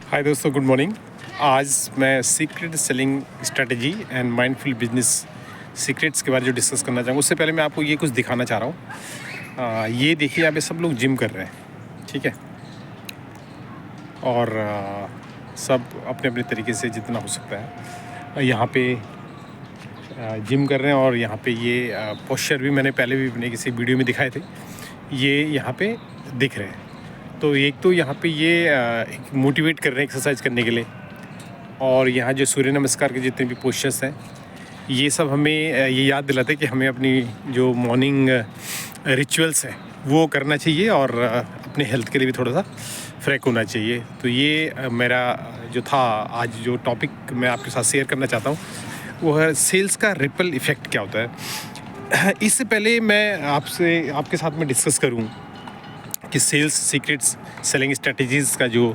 हाय दोस्तों, good morning. आज मैं secret selling strategy and mindful business secrets के बारे में जो डिस्कस करना चाहूँगा। उससे पहले मैं आपको ये कुछ दिखाना चाह रहा हूँ। ये देखिए, यहाँ पे सब लोग जिम कर रहे हैं, ठीक है। और सब अपने अपने तरीके से जितना हो सकता है यहाँ पे जिम कर रहे हैं। और यहाँ पे ये पोस्चर भी मैंने पहले भी अपने किसी वीडियो में दिखाए थे, ये यहाँ पे दिख रहे हैं। तो एक तो यहाँ पे ये एक मोटिवेट कर रहे हैं एक्सरसाइज करने के लिए। और यहाँ जो सूर्य नमस्कार के जितने भी पोस्चर्स हैं, ये सब हमें ये याद दिलाते हैं कि हमें अपनी जो मॉर्निंग रिचुअल्स हैं वो करना चाहिए और अपने हेल्थ के लिए भी थोड़ा सा फ्रेक होना चाहिए। तो ये मेरा जो था आज जो टॉपिक मैं आपके साथ शेयर करना चाहता हूँ वो है सेल्स का रिपल इफ़ेक्ट क्या होता है। इससे पहले मैं आपके साथ में डिस्कस करूँ कि सेल्स सीक्रेट्स सेलिंग स्ट्रेटजीज़ का जो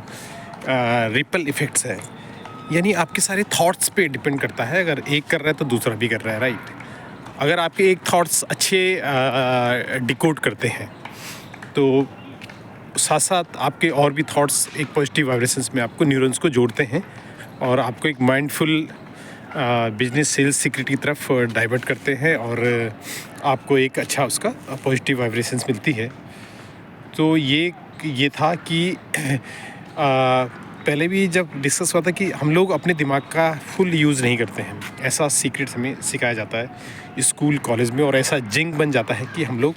रिपल इफ़ेक्ट्स है, यानी आपके सारे थॉट्स पे डिपेंड करता है। अगर एक कर रहा है तो दूसरा भी कर रहा है, राइट। अगर आपके एक थॉट्स अच्छे डिकोड करते हैं तो साथ साथ आपके और भी थॉट्स एक पॉजिटिव वाइब्रेशंस में आपको न्यूरॉन्स को जोड़ते हैं और आपको एक माइंडफुल बिजनेस सेल्स सीक्रेट की तरफ डाइवर्ट करते हैं और आपको एक अच्छा उसका पॉजिटिव वाइब्रेशंस मिलती है। तो ये था कि पहले भी जब डिस्कस हुआ था कि हम लोग अपने दिमाग का फुल यूज़ नहीं करते हैं, ऐसा सीक्रेट हमें सिखाया जाता है स्कूल कॉलेज में। और ऐसा जिंक बन जाता है कि हम लोग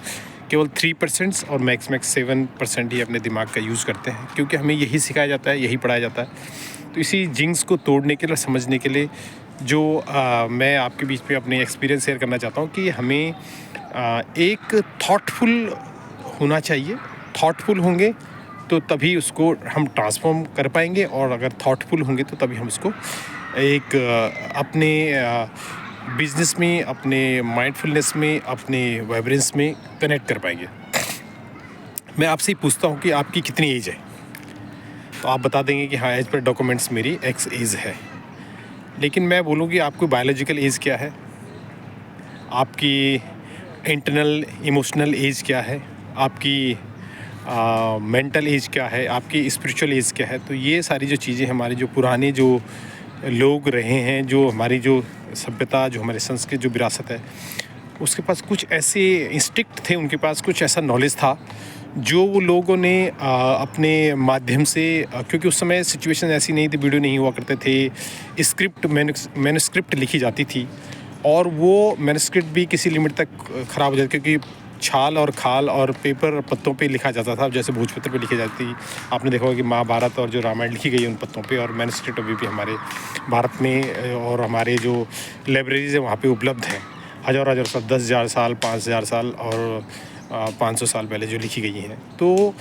केवल 3% और मैक्स 7% ही अपने दिमाग का यूज़ करते हैं, क्योंकि हमें यही सिखाया जाता है, यही पढ़ाया जाता है। तो इसी जिंक्स को तोड़ने के लिए, समझने के लिए जो मैं आपके बीच में अपने एक्सपीरियंस शेयर करना चाहता हूँ कि हमें एक थॉटफुल होना चाहिए। थॉटफुल होंगे तो तभी उसको हम ट्रांसफॉर्म कर पाएंगे, और अगर थॉटफुल होंगे तो तभी हम उसको एक अपने बिजनेस में, अपने माइंडफुलनेस में, अपने वाइब्रेंस में कनेक्ट कर पाएंगे। मैं आपसे ही पूछता हूँ कि आपकी कितनी एज है, तो आप बता देंगे कि हाँ, एज पर डॉक्यूमेंट्स मेरी एक्स एज है। लेकिन मैं बोलूँ कि आपको बायोलॉजिकल एज क्या है, आपकी इंटरनल इमोशनल एज क्या है, आपकी मेंटल एज क्या है, आपकी स्पिरिचुअल एज क्या है। तो ये सारी जो चीज़ें हमारे जो पुराने जो लोग रहे हैं, जो हमारी जो सभ्यता, जो हमारे संस्कृत जो विरासत है, उसके पास कुछ ऐसे इंस्टिक्ट थे, उनके पास कुछ ऐसा नॉलेज था जो वो लोगों ने अपने माध्यम से, क्योंकि उस समय सिचुएशन ऐसी नहीं थी, वीडियो नहीं हुआ करते थे, स्क्रिप्ट मैन्युस्क्रिप्ट लिखी जाती थी। और वो मैन्युस्क्रिप्ट भी किसी लिमिट तक ख़राब हो जाती, क्योंकि छाल और खाल और पेपर पत्तों पे लिखा जाता था, जैसे भोजपत्र पे लिखी जाती। आपने देखा होगा कि महाभारत और जो रामायण लिखी गई है उन पत्तों पे, और मैन्युस्क्रिप्ट अभी भी हमारे भारत में और हमारे जो लाइब्रेरीज है वहाँ पे उपलब्ध हैं। हज़ार साल, 10,000 साल, 5,000 साल और 500 साल पहले जो लिखी गई हैं। तो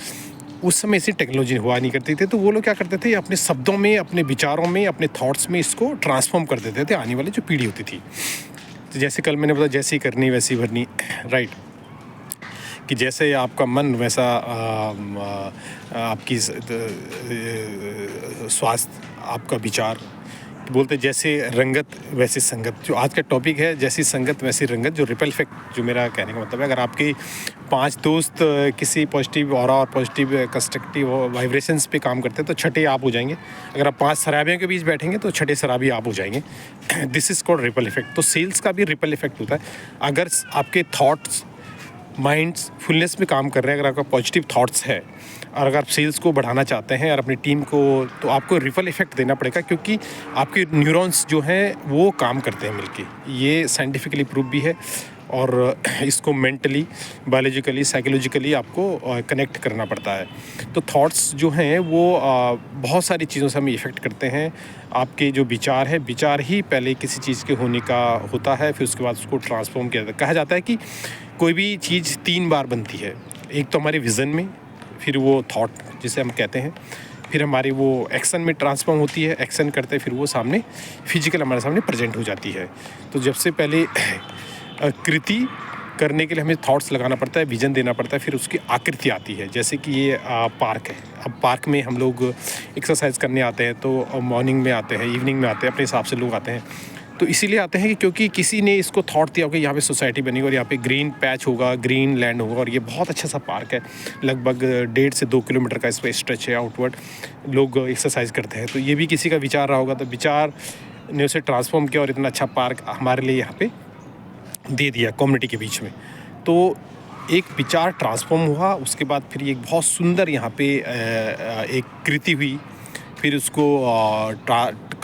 उस समय ऐसी टेक्नोलॉजी हुआ नहीं करती थी, तो वो लोग क्या करते थे, अपने शब्दों में, अपने विचारों में, अपने थॉट्स में इसको ट्रांसफॉर्म कर देते थे आने वाली जो पीढ़ी होती थी। तो जैसे कल मैंने बताया, जैसी करनी वैसी भरनी, राइट। कि जैसे आपका मन वैसा आपकी स्वास्थ्य, आपका विचार। बोलते जैसे रंगत वैसी संगत, जो आज का टॉपिक है, जैसी संगत वैसी रंगत, जो रिपल इफेक्ट, जो मेरा कहने का मतलब है। अगर आपके 5 दोस्त किसी पॉजिटिव ऑरा और पॉजिटिव कंस्ट्रक्टिव वाइब्रेशंस पे काम करते हैं तो छठे आप हो जाएंगे। अगर आप 5 शराबियों के बीच बैठेंगे तो छठे शराबी आप हो जाएंगे। This is called ripple effect. तो सेल्स का भी रिपल इफेक्ट होता है। अगर आपके थॉट्स, माइंड्स फुलनेस में काम कर रहे हैं, अगर आपका पॉजिटिव थॉट्स है, और अगर आप सेल्स को बढ़ाना चाहते हैं और अपनी टीम को, तो आपको रिपल इफेक्ट देना पड़ेगा, क्योंकि आपके न्यूरॉन्स जो हैं वो काम करते हैं मिलके। ये साइंटिफिकली प्रूव भी है, और इसको मेंटली, बायोलॉजिकली, साइकोलॉजिकली आपको कनेक्ट करना पड़ता है। तो थॉट्स जो हैं वो बहुत सारी चीज़ों से हमें इफ़ेक्ट करते हैं। आपके जो विचार है, विचार ही पहले किसी चीज़ के होने का होता है, फिर उसके बाद उसको ट्रांसफॉर्म किया जाता है। कहा जाता है कि कोई भी चीज़ 3 बार बनती है। एक तो हमारे विज़न में, फिर वो थॉट जिसे हम कहते हैं, फिर हमारी वो एक्शन में ट्रांसफॉर्म होती है, एक्शन करते फिर वो सामने फिजिकल हमारे सामने प्रेजेंट हो जाती है। तो जब से पहले कृति करने के लिए हमें थॉट्स लगाना पड़ता है, विजन देना पड़ता है, फिर उसकी आकृति आती है। जैसे कि ये पार्क है, अब पार्क में हम लोग एक्सरसाइज करने आते हैं, तो मॉर्निंग में आते हैं, इवनिंग में आते हैं, अपने हिसाब से लोग आते हैं। तो इसीलिए आते हैं कि क्योंकि किसी ने इसको थॉट दिया होगा यहाँ पे सोसाइटी बनेगी और यहाँ पे ग्रीन पैच होगा, ग्रीन लैंड होगा और ये बहुत अच्छा सा पार्क है, लगभग 1.5 से 2 किलोमीटर का इस पर स्ट्रेच है आउटवर्ड, लोग एक्सरसाइज करते हैं। तो ये भी किसी का विचार रहा होगा, तो विचार ने उसे ट्रांसफॉर्म किया और इतना अच्छा पार्क हमारे लिए यहाँ पे दे दिया कम्युनिटी के बीच में। तो एक विचार ट्रांसफॉर्म हुआ, उसके बाद फिर एक बहुत सुंदर यहाँ पे एक कृति हुई, फिर उसको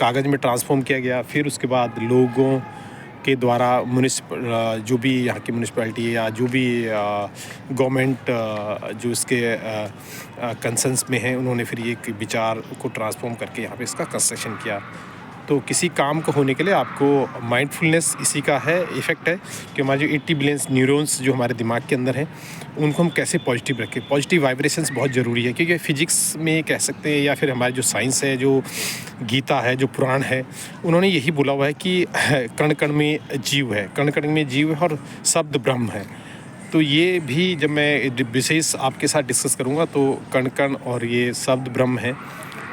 कागज़ में ट्रांसफॉर्म किया गया, फिर उसके बाद लोगों के द्वारा जो भी यहाँ की म्यूनिसिपैलिटी है या जो भी गवर्नमेंट जो इसके कंसर्न्स में है, उन्होंने फिर ये एक विचार को ट्रांसफॉर्म करके यहाँ पे इसका कंस्ट्रक्शन किया। तो किसी काम को होने के लिए आपको माइंडफुलनेस इसी का है, इफ़ेक्ट है कि हमारे जो 80 बिलियन न्यूरॉन्स जो हमारे दिमाग के अंदर हैं, उनको हम कैसे पॉजिटिव रखें। पॉजिटिव वाइब्रेशंस बहुत ज़रूरी है, क्योंकि फिजिक्स में कह सकते हैं या फिर हमारी जो साइंस है, जो गीता है, जो पुराण है, उन्होंने यही बोला हुआ है कि कण कण में जीव है, कण कण में जीव है और शब्द ब्रह्म है। तो ये भी जब मैं विशेष आपके साथ डिस्कस करूँगा तो कण कण और ये शब्द ब्रह्म है,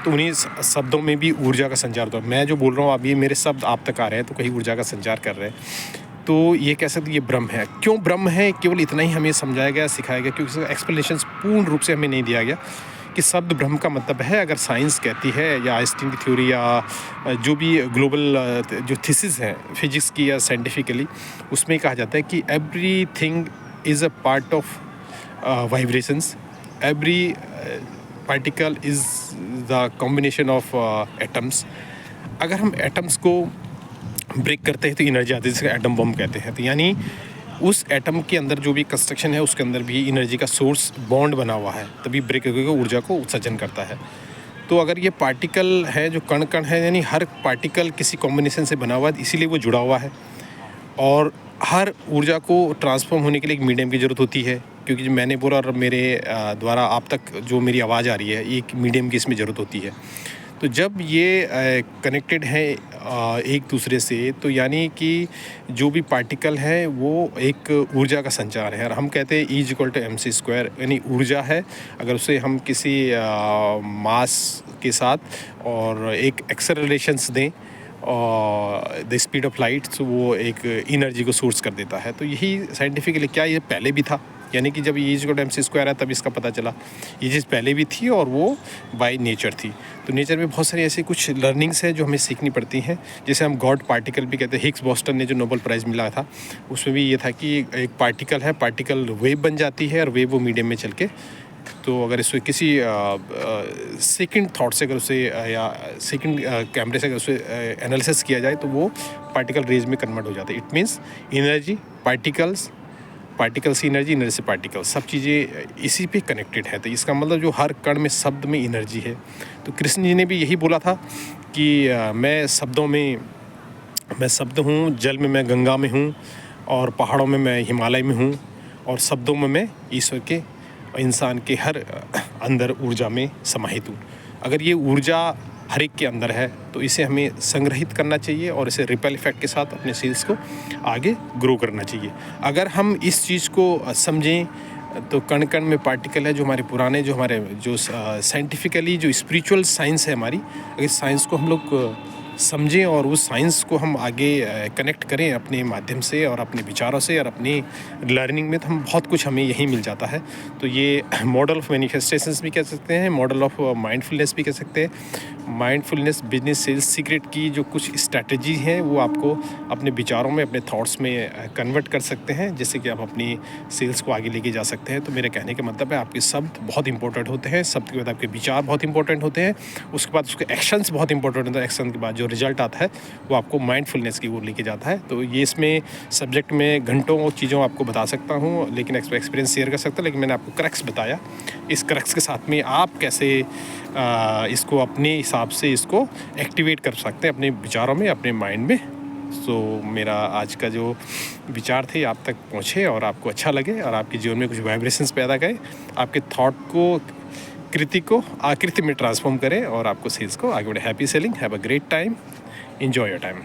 तो उन्हीं शब्दों में भी ऊर्जा का संचार होता है। मैं जो बोल रहा हूँ, अब ये मेरे शब्द आप तक आ रहे हैं तो कहीं ऊर्जा का संचार कर रहे हैं। तो ये कह सकते ये ब्रह्म है। क्यों ब्रह्म है, केवल इतना ही हमें समझाया गया, सिखाया गया, क्योंकि इसका एक्सप्लेनेशन पूर्ण रूप से हमें नहीं दिया गया कि शब्द ब्रह्म का मतलब है, अगर साइंस कहती है या आइंस्टीन की थ्योरी या जो भी ग्लोबल जो थीसिस है फिजिक्स की या साइंटिफिकली, उसमें कहा जाता है कि everything is a part of vibrations, every particle is the combination of atoms. अगर हम एटम्स को ब्रेक करते हैं तो एनर्जी आती है, जिसको एटम बम कहते हैं। तो यानी उस एटम के अंदर जो भी कंस्ट्रक्शन है उसके अंदर भी एनर्जी का सोर्स बॉन्ड बना हुआ है, तभी ब्रेक करके ऊर्जा को उत्सर्जन करता है। तो अगर ये पार्टिकल है जो कण कण है, यानी हर पार्टिकल किसी कॉम्बिनेशन से बना हुआ है, इसीलिए वो जुड़ा हुआ है। और हर ऊर्जा को ट्रांसफॉर्म होने के लिए एक मीडियम की ज़रूरत होती है, क्योंकि जो मैंने बोला और मेरे द्वारा आप तक जो मेरी आवाज़ आ रही है, एक मीडियम की इसमें ज़रूरत होती है। तो जब ये कनेक्टेड है एक दूसरे से, तो यानी कि जो भी पार्टिकल है वो एक ऊर्जा का संचार है। और हम कहते हैं E=mc², यानी ऊर्जा है। अगर उसे हम किसी मास के साथ और एक एक्सेलरेशंस दें और द स्पीड ऑफ लाइट, तो वो एक एनर्जी को सोर्स कर देता है। तो यही साइंटिफिकली, क्या ये पहले भी था, यानी कि जब E=mc² है तब इसका पता चला, ये चीज़ पहले भी थी और वो बाय नेचर थी। तो नेचर में बहुत सारी ऐसी कुछ लर्निंग्स हैं जो हमें सीखनी पड़ती हैं, जैसे हम गॉड पार्टिकल भी कहते हैं। हिग्स बोस्टन ने जो नोबेल प्राइज़ मिला था, उसमें भी ये था कि एक पार्टिकल है, पार्टिकल वेव बन जाती है और वेव वो मीडियम में चल के, तो अगर इसको किसी सेकंड थॉट से अगर उसे या सेकंड कैमरे से अगर उसे एनालिसिस किया जाए तो वो पार्टिकल रेज में कन्वर्ट हो जाता है। इट मीन्स एनर्जी, पार्टिकल से एनर्जी, एनर्जी से पार्टिकल, सब चीज़ें इसी पे कनेक्टेड है। तो इसका मतलब जो हर कण में, शब्द में एनर्जी है। तो कृष्ण जी ने भी यही बोला था कि मैं शब्द हूँ, जल में मैं गंगा में हूँ और पहाड़ों में मैं हिमालय में हूँ और शब्दों में मैं ईश्वर के, इंसान के हर अंदर ऊर्जा में समाहित हूँ। अगर ये ऊर्जा हर एक के अंदर है तो इसे हमें संग्रहित करना चाहिए और इसे रिपेल इफेक्ट के साथ अपने सेल्स को आगे ग्रो करना चाहिए। अगर हम इस चीज़ को समझें तो कण कण में पार्टिकल है, जो हमारे पुराने, जो हमारे जो साइंटिफिकली जो स्पिरिचुअल साइंस है हमारी, अगर साइंस को हम लोग समझें और उस साइंस को हम आगे कनेक्ट करें अपने माध्यम से और अपने विचारों से और अपनी लर्निंग में, तो हम बहुत कुछ हमें यहीं मिल जाता है। तो ये मॉडल ऑफ मैनिफेस्टेशंस भी कह सकते हैं, मॉडल ऑफ माइंडफुलनेस भी कह सकते हैं। माइंडफुलनेस बिजनेस सेल्स सीक्रेट की जो कुछ स्ट्रैटेजी हैं वो आपको अपने विचारों में, अपने थॉट्स में कन्वर्ट कर सकते हैं, जिससे कि आप अपनी सेल्स को आगे लेके जा सकते हैं। तो मेरे कहने का मतलब है आपके शब्द बहुत इंपॉर्टेंट होते हैं, शब्द के बाद आपके विचार बहुत इंपॉर्टेंट होते हैं, उसके बाद उसके एक्शंस बहुत इंपॉर्टेंट होते हैं, एक्शन के बाद जो रिजल्ट आता है वो आपको माइंडफुलनेस की ओर लेके जाता है। तो ये इसमें सब्जेक्ट में घंटों चीज़ों आपको बता सकता हूँ, लेकिन एक्सपीरियंस शेयर कर सकता हूँ, लेकिन मैंने आपको क्रक्स बताया। इस क्रक्स के साथ में आप कैसे इसको अपने हिसाब से इसको एक्टिवेट कर सकते हैं अपने विचारों में, अपने माइंड में। सो मेरा आज का जो विचार थे आप तक पहुँचे और आपको अच्छा लगे और आपके जीवन में कुछ वाइब्रेशंस पैदा करें, आपके थॉट को, कृति को आकृति में ट्रांसफॉर्म करें और आपको सेल्स को आगे बढ़े। Happy selling, have a great time, enjoy your time.